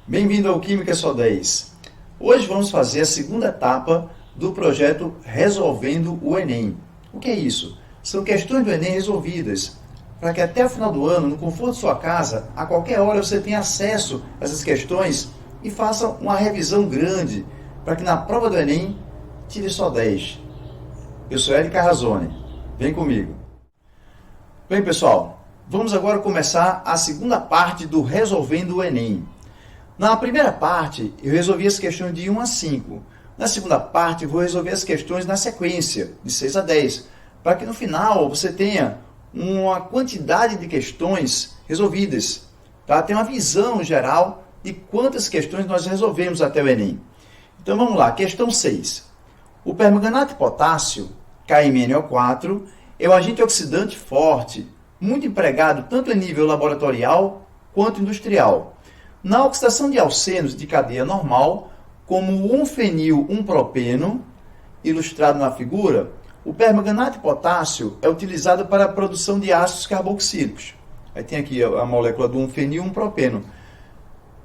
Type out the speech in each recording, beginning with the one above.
Bem-vindo ao Química Só 10. Hoje vamos fazer a segunda etapa do projeto Resolvendo o Enem. O que é isso? São questões do Enem resolvidas, para que até o final do ano, no conforto de sua casa, a qualquer hora você tenha acesso a essas questões e faça uma revisão grande, para que na prova do Enem tire só 10. Eu sou Érica Razzoni. Vem comigo. Bem, pessoal, vamos agora começar a segunda parte do Resolvendo o Enem. Na primeira parte, eu resolvi as questões de 1 a 5. Na segunda parte, eu vou resolver as questões na sequência, de 6 a 10, para que no final você tenha uma quantidade de questões resolvidas. Tá? Tem uma visão geral de quantas questões nós resolvemos até o Enem. Então vamos lá, questão 6. O permanganato de potássio, KMnO4, é um agente oxidante forte, muito empregado tanto em nível laboratorial quanto industrial. Na oxidação de alcenos de cadeia normal, como o 1-fenil-1-propeno, ilustrado na figura, o permanganato de potássio é utilizado para a produção de ácidos carboxílicos. Aí tem aqui a molécula do 1-fenil-1-propeno.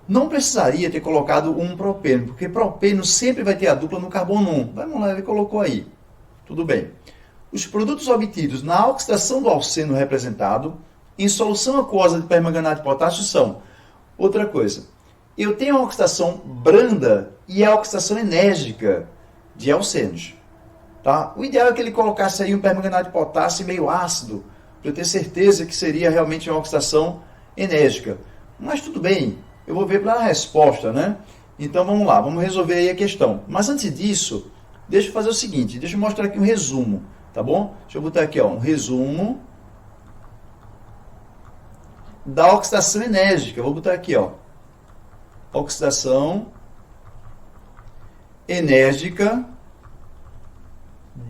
Não precisaria ter colocado o 1-propeno, porque propeno sempre vai ter a dupla no carbono 1. Vamos lá, ele colocou aí. Tudo bem. Os produtos obtidos na oxidação do alceno representado em solução aquosa de permanganato de potássio são: outra coisa, eu tenho a oxidação branda e a oxidação enérgica de alcenos. Tá? O ideal é que ele colocasse aí um permanganato de potássio meio ácido, para eu ter certeza que seria realmente uma oxidação enérgica. Mas tudo bem, eu vou ver pela resposta, né? Então vamos lá, vamos resolver aí a questão. Mas antes disso, deixa eu fazer o seguinte, deixa eu mostrar aqui um resumo, tá bom? Deixa eu botar aqui, ó, um resumo da oxidação enérgica. Eu vou botar aqui, ó, oxidação enérgica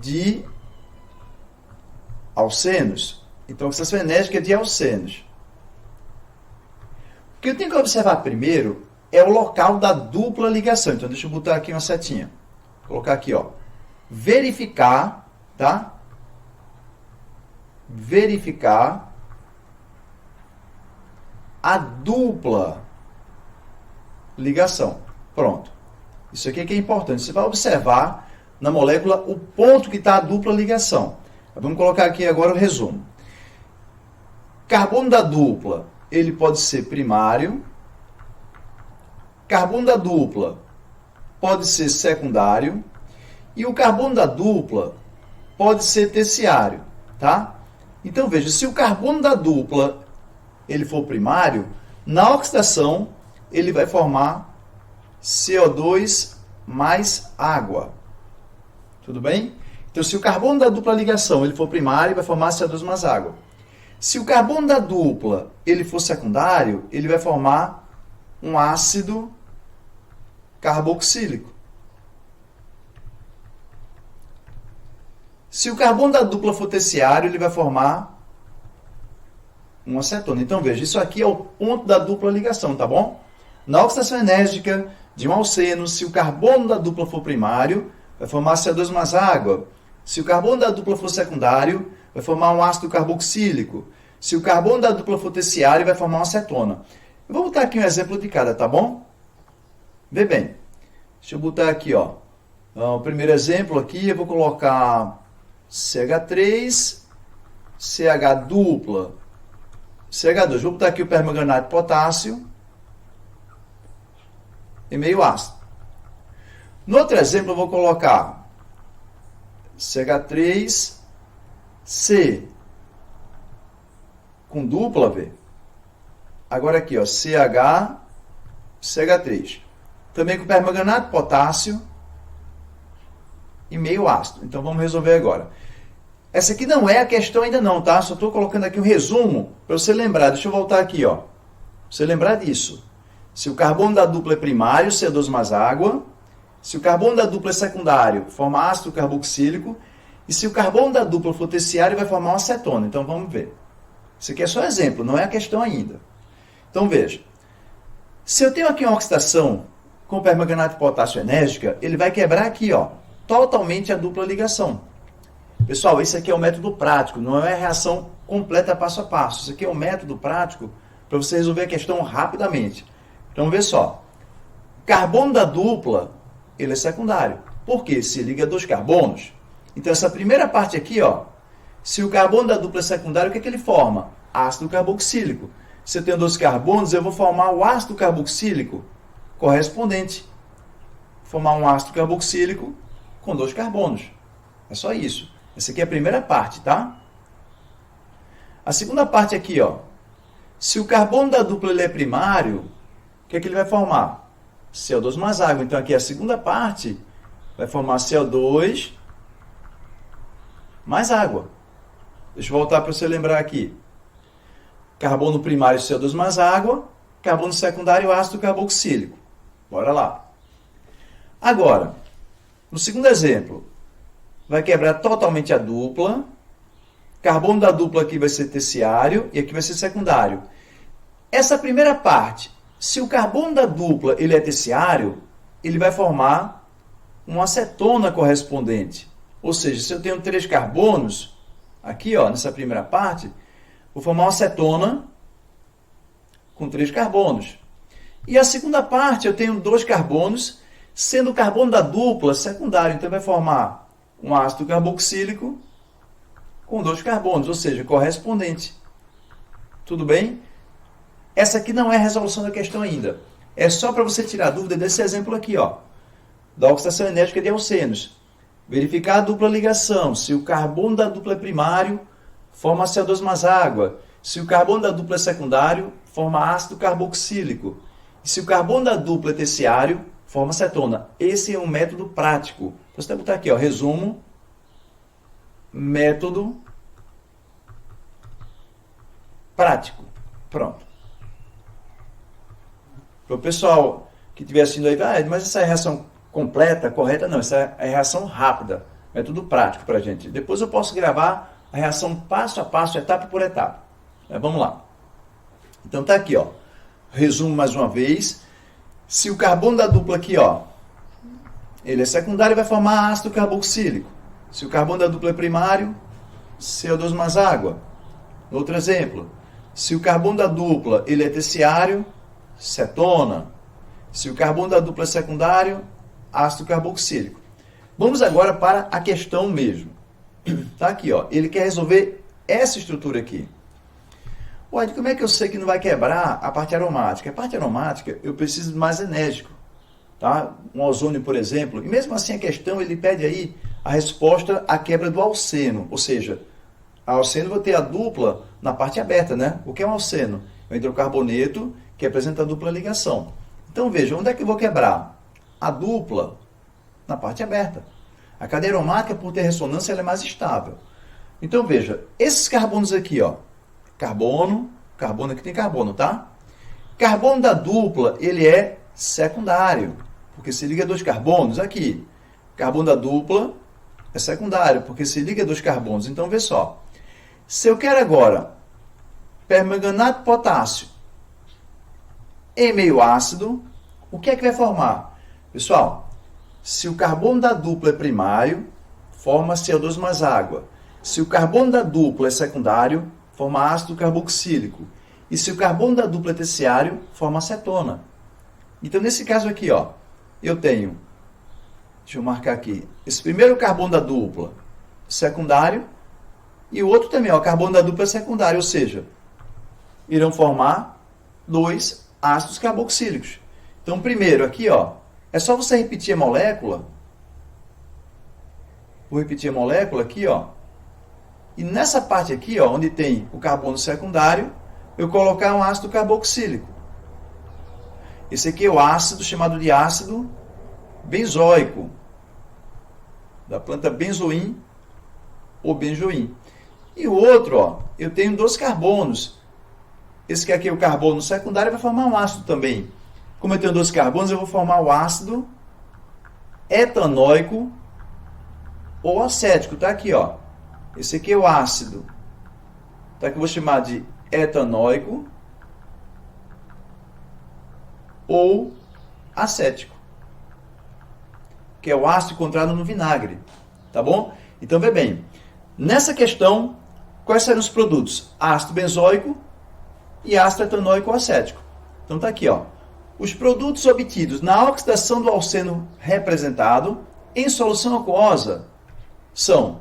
de alcenos. Então, oxidação enérgica de alcenos. O que eu tenho que observar primeiro é o local da dupla ligação. Então, deixa eu botar aqui uma setinha. Vou colocar aqui, ó, verificar, tá? Verificar a dupla ligação. Pronto. Isso aqui é que é importante. Você vai observar na molécula o ponto que está a dupla ligação. Vamos colocar aqui agora o resumo. Carbono da dupla, ele pode ser primário. Carbono da dupla pode ser secundário. E o carbono da dupla pode ser terciário, tá? Então veja, se o carbono da dupla ele for primário, na oxidação ele vai formar CO2 mais água. Tudo bem? Então, se o carbono da dupla ligação ele for primário, vai formar CO2 mais água. Se o carbono da dupla ele for secundário, ele vai formar um ácido carboxílico. Se o carbono da dupla for terciário, ele vai formar uma acetona. Então, veja, isso aqui é o ponto da dupla ligação, tá bom? Na oxidação enérgica de um alceno, se o carbono da dupla for primário, vai formar CO2 mais água. Se o carbono da dupla for secundário, vai formar um ácido carboxílico. Se o carbono da dupla for terciário, vai formar uma acetona. Eu vou botar aqui um exemplo de cada, tá bom? Vê bem. Deixa eu botar aqui, ó. O primeiro exemplo aqui, eu vou colocar CH3, CH dupla, CH2. Vou botar aqui o permanganato de potássio e meio ácido. No outro exemplo, eu vou colocar CH3C com dupla V. Agora aqui, ó, CH, CH3. Também com permanganato de potássio e meio ácido. Então vamos resolver agora. Essa aqui não é a questão ainda não, tá? Só estou colocando aqui um resumo para você lembrar. Deixa eu voltar aqui, ó. Pra você lembrar disso. Se o carbono da dupla é primário, CO2 mais água. Se o carbono da dupla é secundário, forma ácido carboxílico. E se o carbono da dupla for terciário, vai formar uma acetona. Então vamos ver. Isso aqui é só exemplo, não é a questão ainda. Então veja. Se eu tenho aqui uma oxidação com permanganato de potássio enérgica, ele vai quebrar aqui, ó, totalmente a dupla ligação. Pessoal, esse aqui é o método prático, não é a reação completa passo a passo. Isso aqui é um método prático para você resolver a questão rapidamente. Então, vê só. carbono da dupla, ele é secundário. Por quê? Se liga a dois carbonos. Então, essa primeira parte aqui, ó, se o carbono da dupla é secundário, o que é que ele forma? Ácido carboxílico. Se eu tenho dois carbonos, eu vou formar o ácido carboxílico correspondente. Formar um ácido carboxílico com dois carbonos. É só isso. Essa aqui é a primeira parte, tá? A segunda parte aqui, ó. Se o carbono da dupla ele é primário, o que é que ele vai formar? CO2 mais água. Então, aqui a segunda parte vai formar CO2 mais água. Deixa eu voltar para você lembrar aqui. Carbono primário, CO2 mais água. Carbono secundário, ácido carboxílico. Bora lá. Agora, no segundo exemplo, vai quebrar totalmente a dupla. Carbono da dupla aqui vai ser terciário e aqui vai ser secundário. Essa primeira parte, se o carbono da dupla ele é terciário, ele vai formar uma acetona correspondente. Ou seja, se eu tenho 3 carbonos, aqui ó, nessa primeira parte, vou formar uma acetona com 3 carbonos. E a segunda parte, eu tenho 2 carbonos, sendo o carbono da dupla secundário. Então vai formar um ácido carboxílico com 2 carbonos, ou seja, correspondente. Tudo bem? Essa aqui não é a resolução da questão ainda. É só para você tirar dúvida desse exemplo aqui, ó, da oxidação enérgica de alcenos. Verificar a dupla ligação. Se o carbono da dupla é primário, forma CO2 mais água. Se o carbono da dupla é secundário, forma ácido carboxílico. E se o carbono da dupla é terciário, forma acetona. Esse é um método prático. Então, você vai botar aqui, ó, resumo, método prático. Pronto. Para o pessoal que estiver assistindo aí, mas essa é a reação completa, correta? Não, essa é a reação rápida. Método prático para a gente. Depois eu posso gravar a reação passo a passo, etapa por etapa. Vamos lá. Então tá aqui, ó. Resumo mais uma vez. Se o carbono da dupla aqui, ó, ele é secundário, vai formar ácido carboxílico. Se o carbono da dupla é primário, CO2 mais água. Outro exemplo. Se o carbono da dupla ele é terciário, cetona. Se o carbono da dupla é secundário, ácido carboxílico. Vamos agora para a questão mesmo. Tá aqui, ó. Ele quer resolver essa estrutura aqui. Ué, como é que eu sei que não vai quebrar a parte aromática? A parte aromática eu preciso de mais enérgico. Tá? Um ozônio, por exemplo. E mesmo assim a questão, ele pede aí a resposta à quebra do alceno. Ou seja, a alceno vai ter a dupla na parte aberta, né? O que é um alceno? É um hidrocarboneto que apresenta a dupla ligação. Então veja, onde é que eu vou quebrar? A dupla na parte aberta. A cadeia aromática, por ter ressonância, ela é mais estável. Então veja, esses carbonos aqui, ó. Carbono, aqui tem carbono, tá? Carbono da dupla, ele é secundário, porque se liga a 2 carbonos aqui. Carbono da dupla é secundário, porque se liga a 2 carbonos. Então, vê só. Se eu quero agora permanganato de potássio em meio ácido, o que é que vai formar? Pessoal, se o carbono da dupla é primário, forma CO2 mais água. Se o carbono da dupla é secundário, forma ácido carboxílico. E se o carbono da dupla é terciário, forma acetona. Então, nesse caso aqui, ó, eu tenho, deixa eu marcar aqui, esse primeiro carbono da dupla secundário e o outro também, ó, carbono da dupla secundário, ou seja, irão formar 2 ácidos carboxílicos. Então, primeiro aqui, ó, é só você repetir a molécula. Vou repetir a molécula aqui, ó. E nessa parte aqui, ó, onde tem o carbono secundário, eu colocar um ácido carboxílico. Esse aqui é o ácido chamado de ácido benzoico, da planta benzoim ou benjoim. E o outro, ó, eu tenho 2 carbonos. Esse que aqui é o carbono secundário, vai formar um ácido também. Como eu tenho 2 carbonos, eu vou formar o ácido etanóico ou acético. Tá aqui, ó. Esse aqui é o ácido. Tá, que eu vou chamar de etanóico ou acético, que é o ácido encontrado no vinagre. Tá bom? Então, vê bem. Nessa questão, quais serão os produtos? Ácido benzoico e ácido etanóico ou acético. Então, tá aqui, ó. Os produtos obtidos na oxidação do alceno representado em solução aquosa são,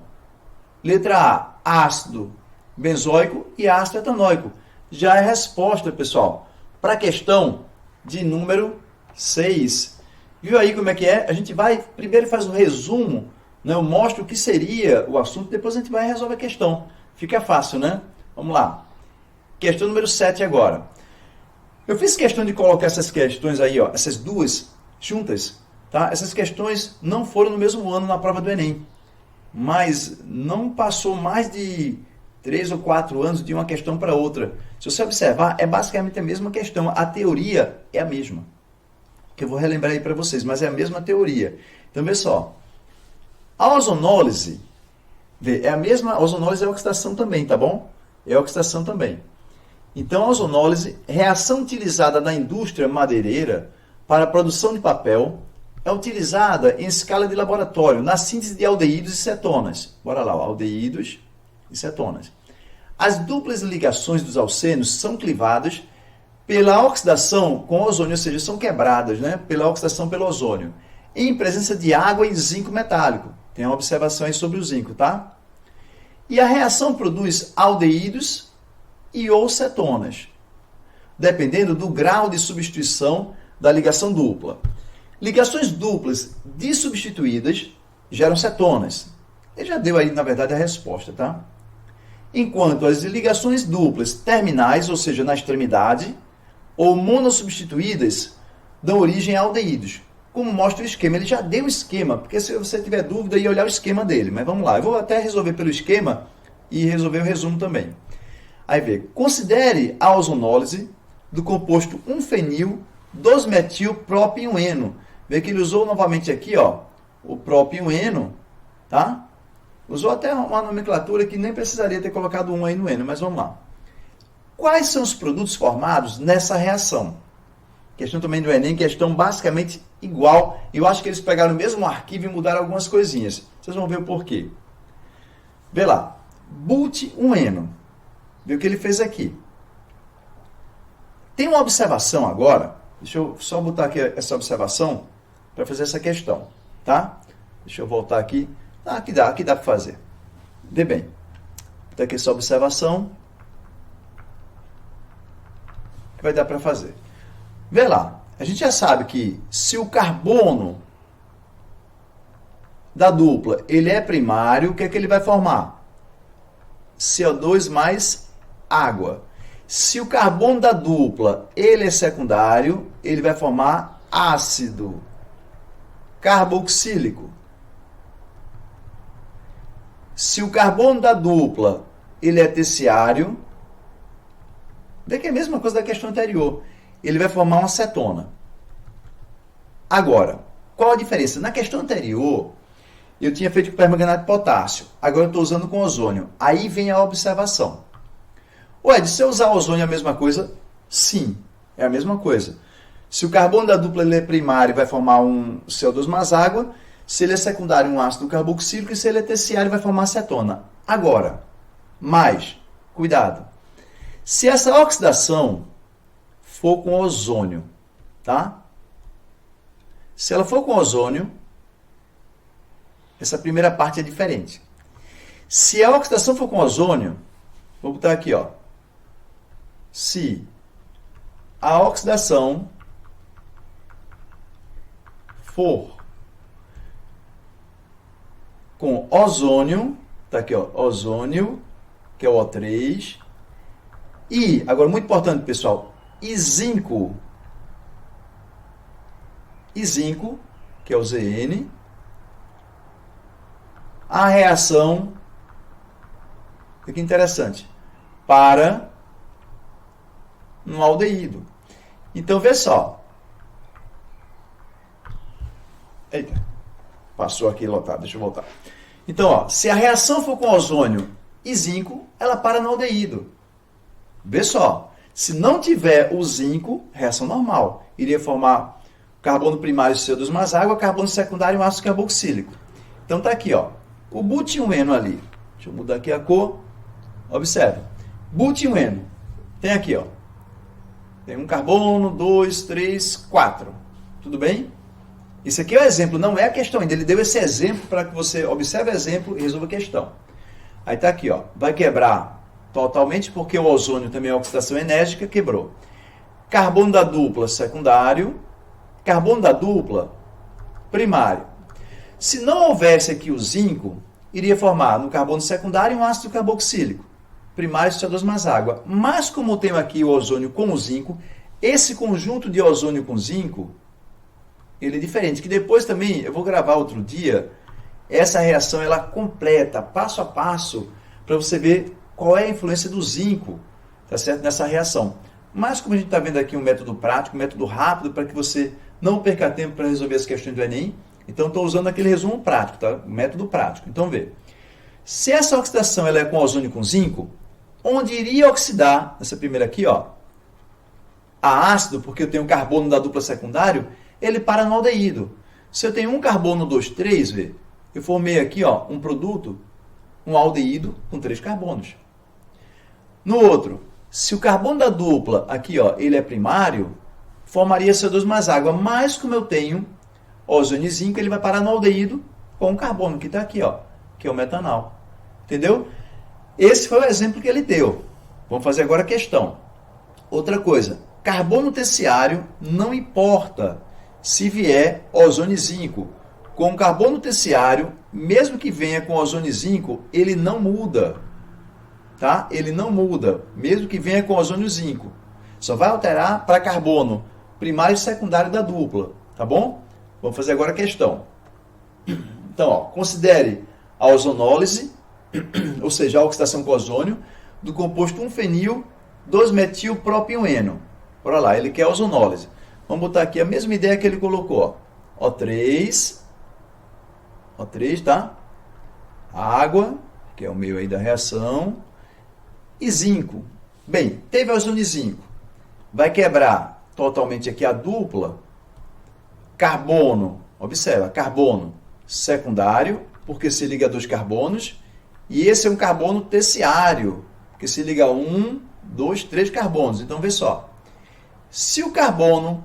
letra A, ácido benzoico e ácido etanóico. Já é a resposta, pessoal, para a questão de número 6. Viu aí como é que é? A gente vai, primeiro faz um resumo, né? Eu mostro o que seria o assunto, depois a gente vai resolver a questão. Fica fácil, né? Vamos lá. Questão número 7 agora. Eu fiz questão de colocar essas questões aí, ó, essas duas juntas, tá? Essas questões não foram no mesmo ano na prova do Enem, mas não passou mais de 3 ou 4 anos de uma questão para outra. Se você observar, é basicamente a mesma questão, a teoria é a mesma, que eu vou relembrar aí para vocês, mas é a mesma teoria. Então, vê só, a ozonólise, é a mesma, a ozonólise é a oxidação também, tá bom? É a oxidação também. Então, a ozonólise, reação utilizada na indústria madeireira para a produção de papel, é utilizada em escala de laboratório, na síntese de aldeídos e cetonas. Bora lá, aldeídos e cetonas. As duplas ligações dos alcenos são clivadas pela oxidação com ozônio, ou seja, são quebradas, né, pela oxidação pelo ozônio, em presença de água e zinco metálico. Tem uma observação aí sobre o zinco, tá? E a reação produz aldeídos e ou cetonas, dependendo do grau de substituição da ligação dupla. Ligações duplas dissubstituídas geram cetonas. Ele já deu aí, na verdade, a resposta, tá? Enquanto as ligações duplas terminais, ou seja, na extremidade, ou monossubstituídas, dão origem a aldeídos. Como mostra o esquema, ele já deu o esquema, porque se você tiver dúvida, ia olhar o esquema dele. Mas vamos lá, eu vou até resolver pelo esquema e resolver o resumo também. Aí vê, considere a ozonólise do composto 1-fenil 2-metil-propioneno. Vê que ele usou novamente aqui, ó, o propioneno, tá? Usou até uma nomenclatura que nem precisaria ter colocado um aí no eno, mas vamos lá. Quais são os produtos formados nessa reação? Questão também do Enem, questão basicamente igual. Eu acho que eles pegaram o mesmo arquivo e mudaram algumas coisinhas. Vocês vão ver o porquê. Vê lá, but-1-eno. Vê o que ele fez aqui. Tem uma observação agora. Deixa eu só botar aqui essa observação para fazer essa questão, tá? Deixa eu voltar aqui. Aqui dá para fazer. Vê bem. Botar aqui essa observação. Que vai dar para fazer. Vê lá. A gente já sabe que se o carbono da dupla ele é primário, o que é que ele vai formar? CO2 mais água. Se o carbono da dupla ele é secundário, ele vai formar ácido carboxílico. Se o carbono da dupla ele é terciário, vê que é a mesma coisa da questão anterior, ele vai formar uma cetona. Agora, qual a diferença? Na questão anterior, eu tinha feito com permanganato de potássio, agora eu estou usando com ozônio. Aí vem a observação. Ué, se eu usar ozônio é a mesma coisa? Sim, é a mesma coisa. Se o carbono da dupla ele é primário, vai formar um CO2 mais água. Se ele é secundário, um ácido carboxílico. E se ele é terciário, vai formar acetona. Agora, mais, cuidado. Se essa oxidação for com ozônio, tá? Se ela for com ozônio, essa primeira parte é diferente. Se a oxidação for com ozônio, vou botar aqui, ó. Se a oxidação for com ozônio, tá aqui, ó, ozônio, que é o O3, e, agora muito importante, pessoal, e zinco, que é o Zn, a reação, que interessante, para um aldeído. Então, vê só. Eita, passou aqui lotado, deixa eu voltar. Então, ó, se a reação for com ozônio e zinco, ela para no aldeído. Vê só, se não tiver o zinco, reação normal, iria formar carbono primário CO2 mais água, carbono secundário ácido carboxílico. Então tá aqui, ó, o but-1-eno ali. Deixa eu mudar aqui a cor. Observe. But-1-eno. Tem aqui, ó. Tem um carbono, 2, 3, 4. Tudo bem? Isso aqui é o exemplo, não é a questão ainda. Ele deu esse exemplo para que você observe o exemplo e resolva a questão. Aí está aqui, ó. Vai quebrar totalmente porque o ozônio também é oxidação enérgica, quebrou. Carbono da dupla, secundário. Carbono da dupla, primário. Se não houvesse aqui o zinco, iria formar no carbono secundário um ácido carboxílico. Primário CO2 mais água. Mas como eu tenho aqui o ozônio com o zinco, esse conjunto de ozônio com zinco, ele é diferente. Que depois também, eu vou gravar outro dia, essa reação ela completa, passo a passo, para você ver qual é a influência do zinco, tá certo? Nessa reação. Mas como a gente está vendo aqui um método prático, um método rápido, para que você não perca tempo para resolver as questões do Enem, então estou usando aquele resumo prático, tá? Método prático. Então vê, se essa oxidação ela é com ozônio com zinco, onde iria oxidar, essa primeira aqui, ó, a ácido, porque eu tenho carbono da dupla secundário, ele para no aldeído. Se eu tenho um carbono 2, 3, vê, eu formei aqui, ó, um produto, um aldeído com 3 carbonos. No outro, se o carbono da dupla, aqui, ó, ele é primário, formaria CO2 mais água, mas como eu tenho ozônio e zinco, ele vai parar no aldeído com o carbono, que está aqui, ó, que é o metanal. Entendeu? Esse foi o exemplo que ele deu. Vamos fazer agora a questão. Outra coisa, carbono terciário não importa se vier ozônio e zinco. Com carbono terciário, mesmo que venha com ozônio e zinco, ele não muda. Tá? Ele não muda, mesmo que venha com ozônio e zinco. Só vai alterar para carbono primário e secundário da dupla. Tá bom? Vamos fazer agora a questão. Então, ó, considere a ozonólise, ou seja, a oxidação com ozônio, do composto 1-fenil 2-metilpropioeno. Bora lá, ele quer a ozonólise. Vamos botar aqui a mesma ideia que ele colocou. Ó. O3, tá? Água, que é o meio aí da reação, e zinco. Bem, teve ozônio e zinco. Vai quebrar totalmente aqui a dupla. Carbono, observa, carbono secundário, porque se liga a 2 carbonos, e esse é um carbono terciário, que se liga a 1, 2, 3 carbonos. Então, vê só. Se o carbono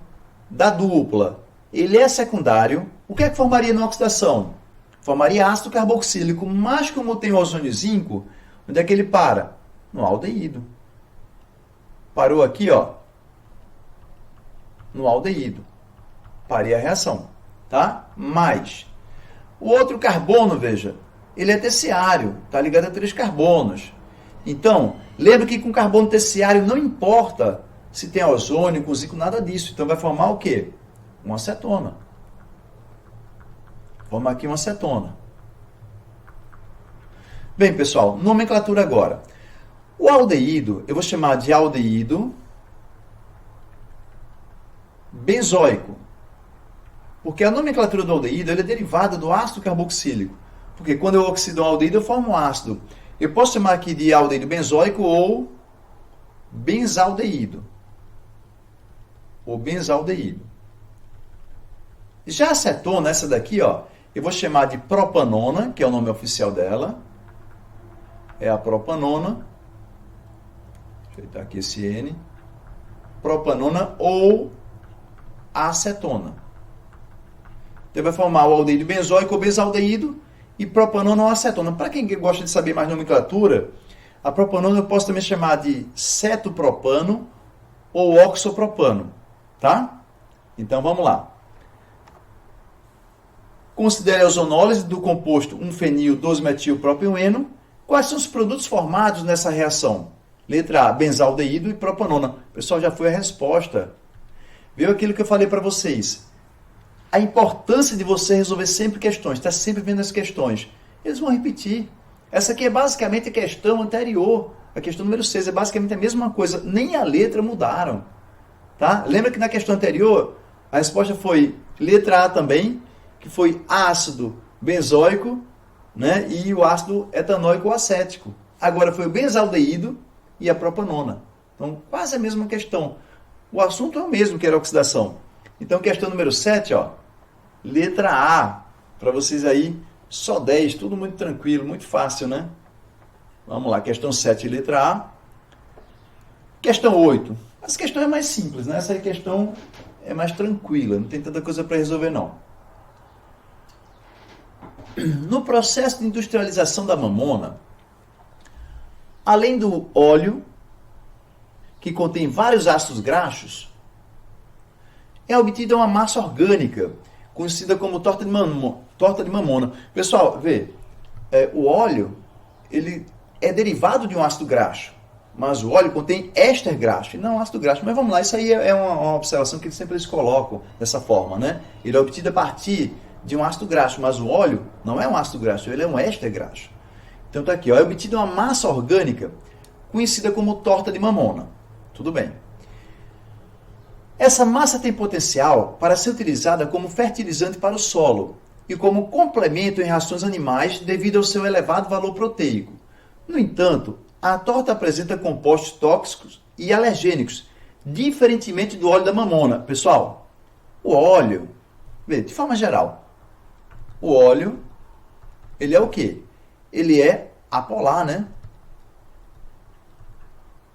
da dupla ele é secundário, o que é que formaria na oxidação? Formaria ácido carboxílico, mas como tem ozônio e zinco, onde é que ele para? No aldeído. Parou aqui, ó, no aldeído. Parei a reação, tá? Mas o outro carbono, veja, ele é terciário, está ligado a 3 carbonos. Então, lembra que com carbono terciário não importa se tem ozônio, com zinco, nada disso. Então vai formar o quê? Uma acetona. Formar aqui uma acetona. Bem, pessoal, nomenclatura agora. O aldeído, eu vou chamar de aldeído benzoico. Porque a nomenclatura do aldeído é derivada do ácido carboxílico. Porque quando eu oxido um aldeído, eu formo um ácido. Eu posso chamar aqui de aldeído benzoico ou benzaldeído. Ou benzaldeído. Já a acetona, essa daqui, ó, eu vou chamar de propanona, que é o nome oficial dela. É a propanona. Deixa eu ajeitar aqui esse N. Propanona ou acetona. Então vai formar o aldeído benzoico ou benzaldeído e propanona ou acetona. Para quem gosta de saber mais nomenclatura, a propanona eu posso também chamar de cetopropano ou oxopropano, tá? Então vamos lá. Considere a ozonólise do composto 1-fenil 2-metilpropioeno. Quais são os produtos formados nessa reação? Letra A, benzaldeído e propanona. O pessoal, já foi a resposta. Viu aquilo que eu falei para vocês? A importância de você resolver sempre questões, estar sempre vendo as questões. Eles vão repetir. Essa aqui é basicamente a questão anterior. A questão número 6 é basicamente a mesma coisa. Nem a letra mudaram. Tá? Lembra que na questão anterior, a resposta foi letra A também, que foi ácido benzoico, né? E o ácido etanóico ou acético. Agora foi o benzaldeído e a propanona. Então, quase a mesma questão. O assunto é o mesmo, que era a oxidação. Então, questão número 7, ó, letra A. Para vocês aí, só 10, tudo muito tranquilo, muito fácil, né? Vamos lá, questão 7, letra A. Questão 8. Essa questão é mais simples, né? Essa questão é mais tranquila, não tem tanta coisa para resolver não. No processo de industrialização da mamona, além do óleo, que contém vários ácidos graxos, é obtida uma massa orgânica, conhecida como torta de mamona. Pessoal, vê, o óleo ele é derivado de um ácido graxo, mas o óleo contém éster graxo, e não ácido graxo. Mas vamos lá, isso aí é uma observação que sempre eles colocam dessa forma, né? Ele é obtido a partir de um ácido graxo, mas o óleo não é um ácido graxo, ele é um éster graxo. Então tá aqui, ó, é obtida uma massa orgânica conhecida como torta de mamona. Tudo bem. Essa massa tem potencial para ser utilizada como fertilizante para o solo e como complemento em rações animais devido ao seu elevado valor proteico. No entanto, a torta apresenta compostos tóxicos e alergênicos, diferentemente do óleo da mamona. Pessoal, o óleo, de forma geral, o óleo, ele é o quê? Ele é apolar, né?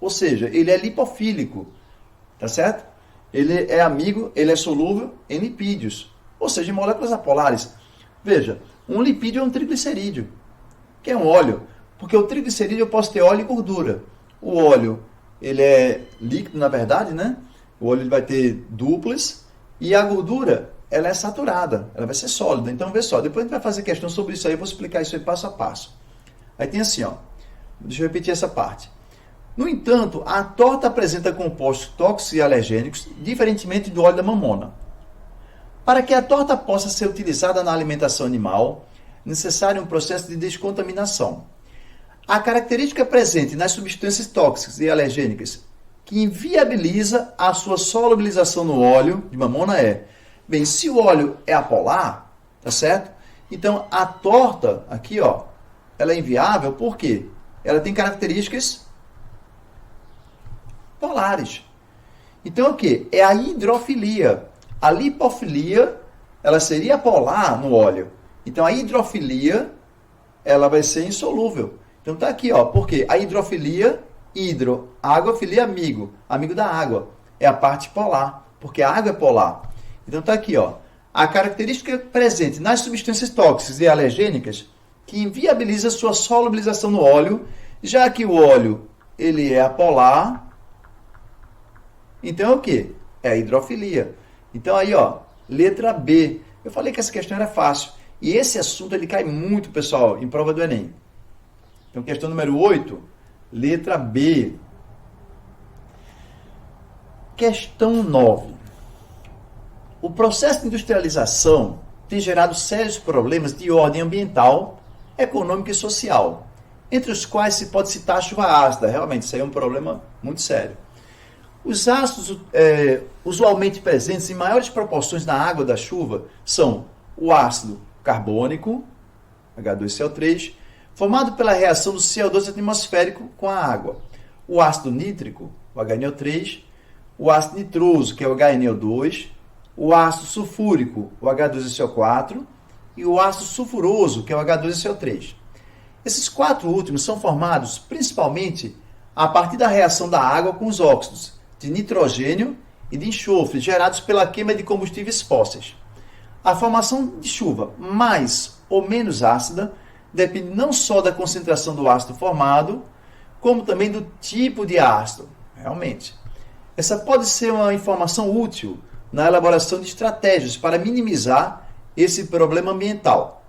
Ou seja, ele é lipofílico, tá certo? Ele é amigo, ele é solúvel em lipídios, ou seja, em moléculas apolares. Veja, um lipídio é um triglicerídeo, que é um óleo, porque o triglicerídeo eu posso ter óleo e gordura. O óleo, ele é líquido, na verdade, né? O óleo ele vai ter duplas, e a gordura, ela é saturada, ela vai ser sólida. Então, vê só, depois a gente vai fazer questão sobre isso aí, eu vou explicar isso aí passo a passo. Aí tem assim, ó, deixa eu repetir essa parte. No entanto, a torta apresenta compostos tóxicos e alergênicos, diferentemente do óleo da mamona. Para que a torta possa ser utilizada na alimentação animal, é necessário um processo de descontaminação. A característica presente nas substâncias tóxicas e alergênicas que inviabiliza a sua solubilização no óleo de mamona bem, se o óleo é apolar, tá certo? Então, a torta, aqui, ó, ela é inviável, por quê? Ela tem características polares. Então, o que? É a hidrofilia. A lipofilia, ela seria polar no óleo. Então, a hidrofilia, ela vai ser insolúvel. Então, tá aqui, ó. Por quê? A hidrofilia, água, filia, amigo da água. É a parte polar, porque a água é polar. Então, tá aqui, ó. A característica presente nas substâncias tóxicas e alergênicas que inviabiliza sua solubilização no óleo, já que o óleo, ele é apolar. Então é o quê? É a hidrofilia. Então aí, ó, letra B. Eu falei que essa questão era fácil. E esse assunto ele cai muito, pessoal, em prova do Enem. Então, questão número 8, letra B. Questão 9. O processo de industrialização tem gerado sérios problemas de ordem ambiental, econômica e social, entre os quais se pode citar a chuva ácida. Realmente, isso aí é um problema muito sério. Os ácidos usualmente presentes em maiores proporções na água da chuva são o ácido carbônico, H2CO3, formado pela reação do CO2 atmosférico com a água, o ácido nítrico, o HNO3, o ácido nitroso, que é o HNO2, o ácido sulfúrico, o H2SO4, e o ácido sulfuroso, que é o H2SO3. Esses quatro últimos são formados principalmente a partir da reação da água com os óxidos de nitrogênio e de enxofre gerados pela queima de combustíveis fósseis. A formação de chuva mais ou menos ácida depende não só da concentração do ácido formado, como também do tipo de ácido. Realmente. Essa pode ser uma informação útil na elaboração de estratégias para minimizar esse problema ambiental.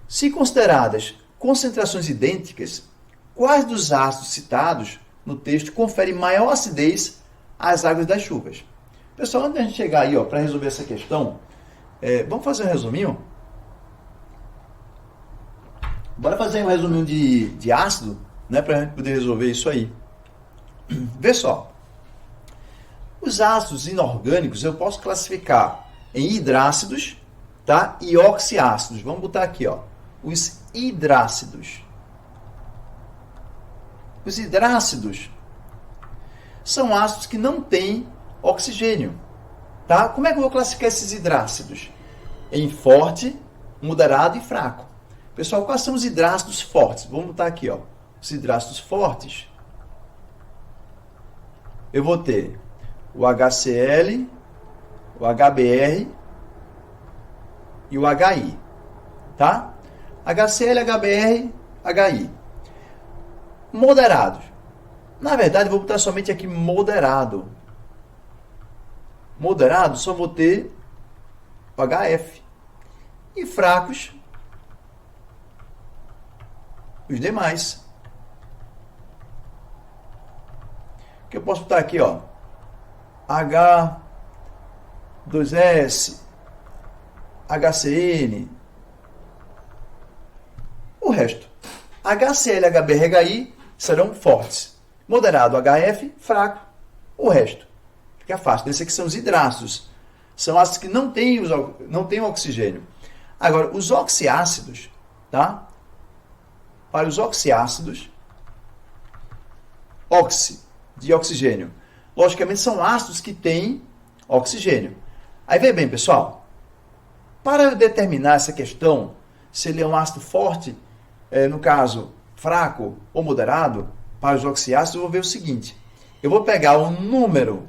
Se consideradas concentrações idênticas, quais dos ácidos citados no texto conferem maior acidez às águas das chuvas? Pessoal, antes de a gente chegar aí para resolver essa questão, vamos fazer um resuminho? Bora fazer um resuminho de ácido, né, para a gente poder resolver isso aí. Vê só. Os ácidos inorgânicos eu posso classificar em hidrácidos, tá, e oxiácidos. Vamos botar aqui, ó, os hidrácidos. Os hidrácidos são ácidos que não têm oxigênio, tá? Como é que eu vou classificar esses hidrácidos? Em forte, moderado e fraco. Pessoal, quais são os hidrácidos fortes? Vamos botar aqui, ó, os hidrácidos fortes. Eu vou ter o HCl, o HBr e o HI, tá? HCl, HBr, HI. Moderados. Na verdade, vou botar somente aqui moderado. Moderado, só vou ter o HF. E fracos, os demais. Que eu posso botar aqui, ó. H2S, HCN. O resto. HCl, HBr, HI serão fortes. Moderado, HF, fraco. O resto. Fica fácil. Esses aqui são os hidrácidos. São ácidos que não têm oxigênio. Agora, os oxiácidos, tá? Para os oxiácidos, de oxigênio. Logicamente, são ácidos que têm oxigênio. Aí, vê bem, pessoal. Para eu determinar essa questão, se ele é um ácido forte, no caso, fraco ou moderado, para os oxiácidos, eu vou ver o seguinte. Eu vou pegar o número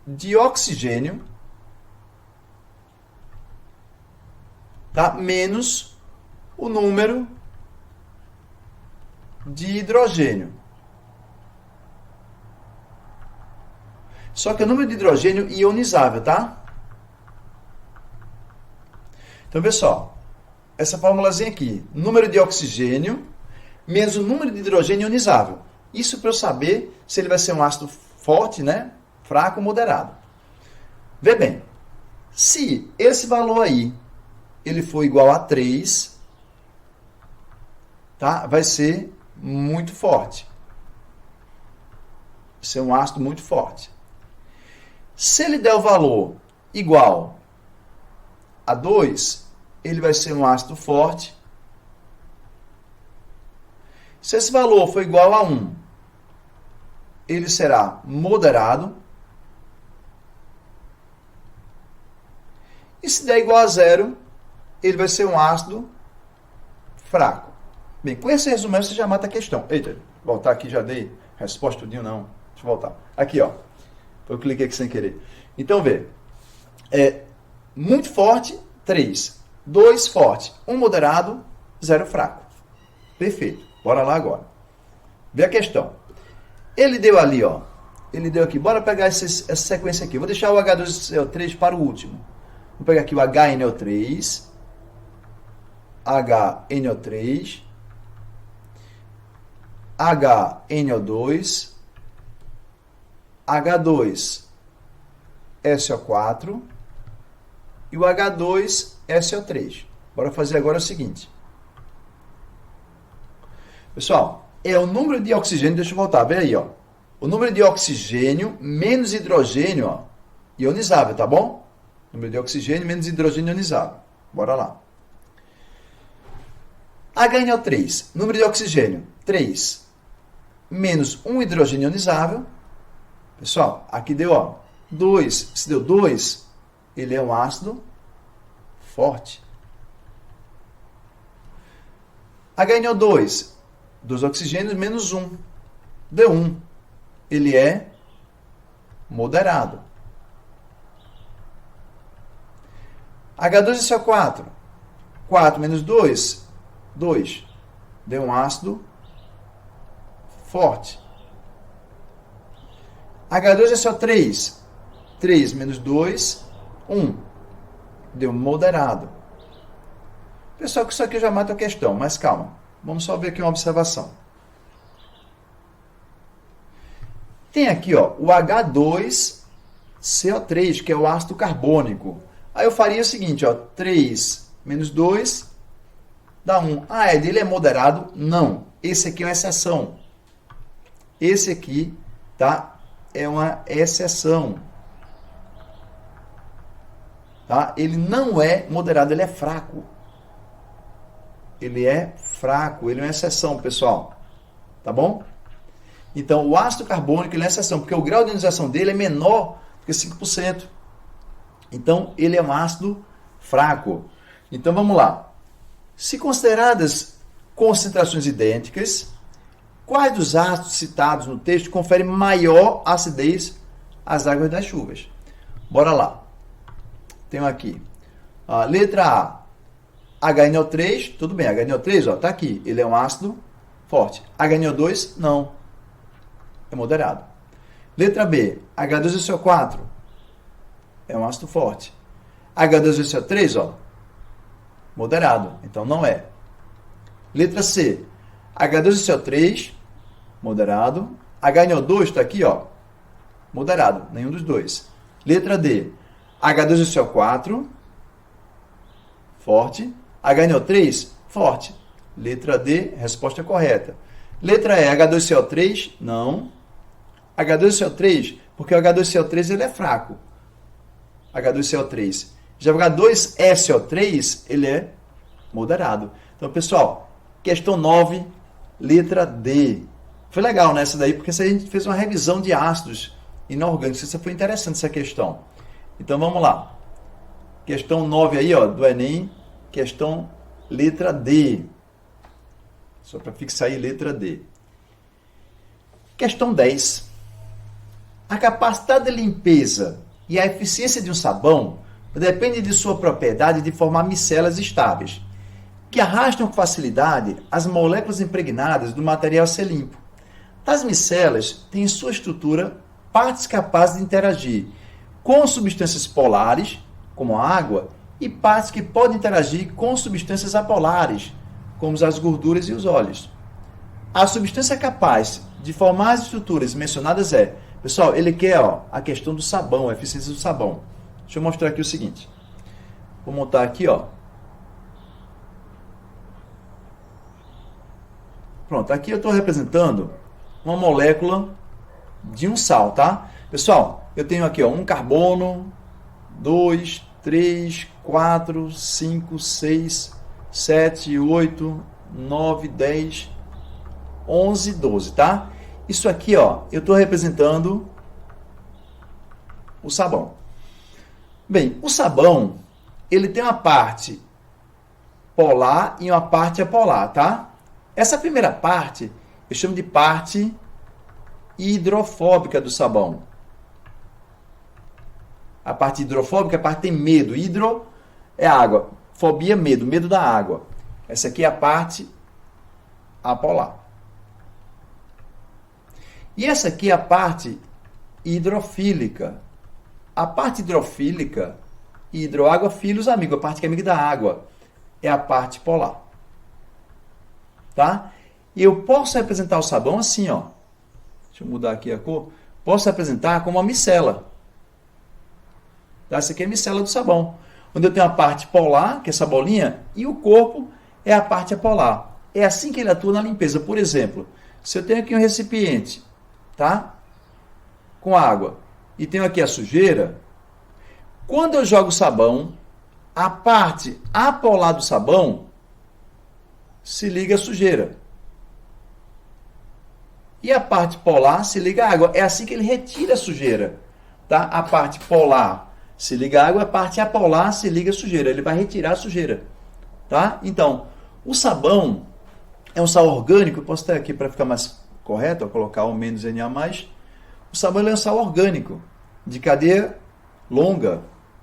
de oxigênio, tá? Menos o número de hidrogênio. Só que o número de hidrogênio ionizável, tá? Então, pessoal, essa formulazinha aqui, número de oxigênio menos o número de hidrogênio ionizável. Isso para eu saber se ele vai ser um ácido forte, né? Fraco ou moderado. Vê bem, se esse valor aí ele for igual a 3, tá? Vai ser muito forte. Vai ser um ácido muito forte. Se ele der o valor igual a 2, ele vai ser um ácido forte. Se esse valor for igual a 1, ele será moderado. E se der igual a 0, ele vai ser um ácido fraco. Bem, com esse resumo você já mata a questão. Eita, voltar aqui, já dei resposta tudinho, não. Deixa eu voltar. Aqui, ó. Eu cliquei aqui sem querer. Então, vê. Muito forte, 3. 2 forte, 1 moderado, 0 fraco. Perfeito. Bora lá agora. Vê a questão. Ele deu ali, ó. Ele deu aqui. Bora pegar essa sequência aqui. Vou deixar o H2CO3 para o último. Vou pegar aqui o HNO3, HNO3, HNO2, H2SO4 e o H2SO3. Bora fazer agora o seguinte. Pessoal, é o número de oxigênio, deixa eu voltar, vê aí, ó. O número de oxigênio menos hidrogênio, ó, ionizável, tá bom? Número de oxigênio menos hidrogênio ionizável. Bora lá. HNO3, número de oxigênio, 3, menos 1 hidrogênio ionizável. Pessoal, aqui deu, ó, 2. Se deu 2, ele é um ácido forte. HNO2, 2 oxigênios menos 1. Deu 1. Ele é moderado. H2SO4, 4 menos 2, 2. Deu um ácido forte. H2SO3, 3 menos 2, 1. Deu moderado. Pessoal, que isso aqui eu já mato a questão, mas calma. Vamos só ver aqui uma observação. Tem aqui, ó, o H2CO3, que é o ácido carbônico. Aí eu faria o seguinte, ó, 3 menos 2 dá 1. Ah, ele é moderado? Não. Esse aqui é uma exceção. Esse aqui, tá? É uma exceção. Tá? Ele não é moderado, ele é fraco. Ele é fraco, ele é uma exceção, pessoal. Tá bom? Então, o ácido carbônico ele é uma exceção, porque o grau de ionização dele é menor do que 5%. Então, ele é um ácido fraco. Então, vamos lá. Se consideradas concentrações idênticas, Quais dos ácidos citados no texto conferem maior acidez às águas das chuvas? Bora lá. Tenho aqui. Letra A, HNO3, tudo bem, HNO3, ó, tá aqui, ele é um ácido forte. HNO2, não, é moderado. Letra B, H2SO4, é um ácido forte. H2SO3, ó, moderado, então não é. Letra C, H2SO3, moderado. HNO2 está aqui, ó, moderado, nenhum dos dois. Letra D, H2SO4, forte. HNO3, forte. Letra D, resposta correta. Letra E, H2CO3, não. H2CO3, porque o H2CO3 ele é fraco. H2CO3. Já o H2SO3, ele é moderado. Então, pessoal, questão 9, letra D. Foi legal nessa daí, porque a gente fez uma revisão de ácidos inorgânicos. Isso foi interessante, essa questão. Então, vamos lá. Questão 9 aí, ó, do Enem. Questão letra D. Só para fixar aí, letra D. Questão 10. A capacidade de limpeza e a eficiência de um sabão depende de sua propriedade de formar micelas estáveis, que arrastam com facilidade as moléculas impregnadas do material a ser limpo. Tais micelas têm em sua estrutura partes capazes de interagir com substâncias polares, como a água, e partes que podem interagir com substâncias apolares, como as gorduras e os óleos. A substância capaz de formar as estruturas mencionadas é... Pessoal, ele quer a questão do sabão, a eficiência do sabão. Deixa eu mostrar aqui o seguinte. Vou montar aqui, ó. Pronto, aqui eu estou representando uma molécula de um sal, tá? Pessoal, eu tenho aqui, ó, um carbono, 2, 3, 4, 5, 6, 7, 8, 9, 10, 11, 12, tá? Isso aqui, ó, eu estou representando o sabão. Bem, o sabão, ele tem uma parte polar e uma parte apolar, tá? Essa primeira parte, eu chamo de parte hidrofóbica do sabão. A parte hidrofóbica, a parte tem medo. Hidro é água. Fobia, medo. Medo da água. Essa aqui é a parte apolar. E essa aqui é a parte hidrofílica. A parte hidrofílica, hidroágua, filos, amigo, a parte que é amiga da água, é a parte polar. Tá? E eu posso representar o sabão assim, ó. Deixa eu mudar aqui a cor. Posso representar como uma micela. Tá? Essa aqui é a micela do sabão. Onde eu tenho a parte polar, que é essa bolinha, e o corpo é a parte apolar. É assim que ele atua na limpeza. Por exemplo, se eu tenho aqui um recipiente, tá? Com água, e tenho aqui a sujeira, quando eu jogo sabão, a parte apolar do sabão se liga à sujeira. E a parte polar se liga à água. É assim que ele retira a sujeira. Tá? A parte polar se liga à água, a parte apolar se liga à sujeira. Ele vai retirar a sujeira. Tá? Então, o sabão é um sal orgânico. Eu posso ter aqui para ficar mais correto, vou colocar o menos Na+. O sabão é um sal orgânico, de cadeia longa,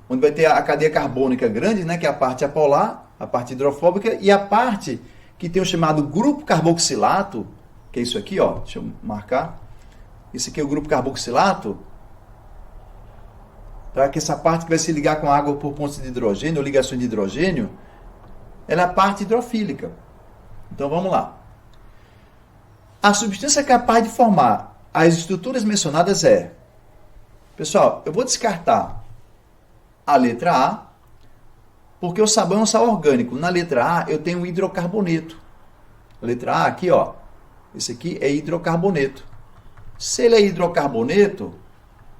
onde vai ter a cadeia carbônica grande, né, que é a parte apolar, a parte hidrofóbica, e a parte que tem o chamado grupo carboxilato, que é isso aqui, ó, deixa eu marcar. Esse aqui é o grupo carboxilato, tá? Que essa parte que vai se ligar com a água por pontos de hidrogênio, ou ligações de hidrogênio, ela é a parte hidrofílica. Então vamos lá. A substância capaz de formar as estruturas mencionadas é... Pessoal, eu vou descartar a letra A, porque o sabão é um sal orgânico. Na letra A eu tenho o hidrocarboneto. A letra A aqui, ó. Esse aqui é hidrocarboneto. Se ele é hidrocarboneto,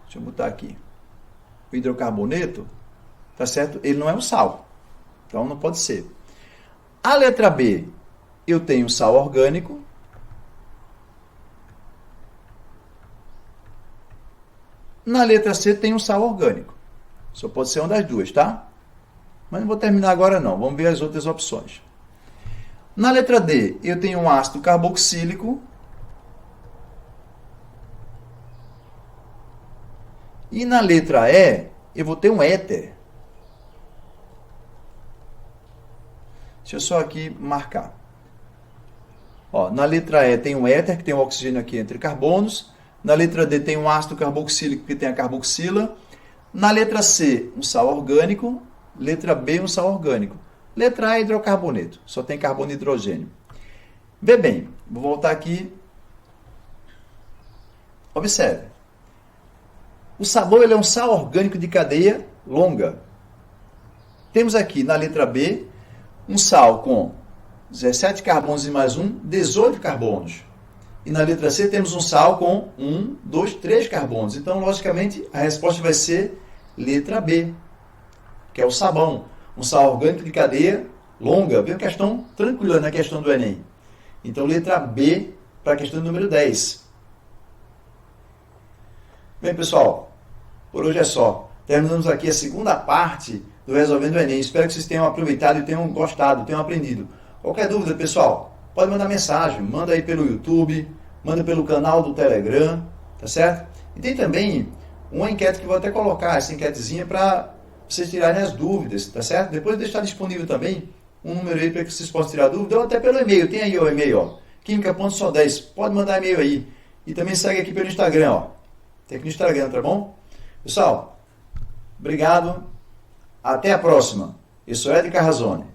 deixa eu botar aqui. O hidrocarboneto, tá certo? Ele não é um sal. Então não pode ser. A letra B, eu tenho sal orgânico. Na letra C tem um sal orgânico. Só pode ser uma das duas, tá? Mas não vou terminar agora não. Vamos ver as outras opções. Na letra D, eu tenho um ácido carboxílico. E na letra E, eu vou ter um éter. Deixa eu só aqui marcar. Ó, na letra E tem um éter, que tem um oxigênio aqui entre carbonos. Na letra D tem um ácido carboxílico, que tem a carboxila. Na letra C, um sal orgânico. Letra B, um sal orgânico. Letra A, hidrocarboneto. Só tem carbono e hidrogênio. Vê bem, vou voltar aqui. Observe. O sabor ele é um sal orgânico de cadeia longa. Temos aqui na letra B um sal com 17 carbonos e mais 1, 18 carbonos. E na letra C temos um sal com 1, 2, 3 carbonos. Então, logicamente, a resposta vai ser letra B, que é o sabão. Um sal orgânico de cadeia longa. Veio questão tranquila na questão do Enem. Então, letra B para a questão número 10. Bem, pessoal, por hoje é só. Terminamos aqui a segunda parte do Resolvendo o Enem. Espero que vocês tenham aproveitado e tenham gostado, tenham aprendido. Qualquer dúvida, pessoal, pode mandar mensagem. Manda aí pelo YouTube, manda pelo canal do Telegram, tá certo? E tem também uma enquete que eu vou até colocar, essa enquetezinha, para vocês tirarem as dúvidas, tá certo? Depois deixar disponível também um número aí para que vocês possam tirar dúvida, ou até pelo e-mail. Tem aí o e-mail, ó, química.so10. Pode mandar e-mail aí. E também segue aqui pelo Instagram, ó. Tem aqui no Instagram, tá bom? Pessoal, obrigado. Até a próxima. Eu sou Ed Carrazone.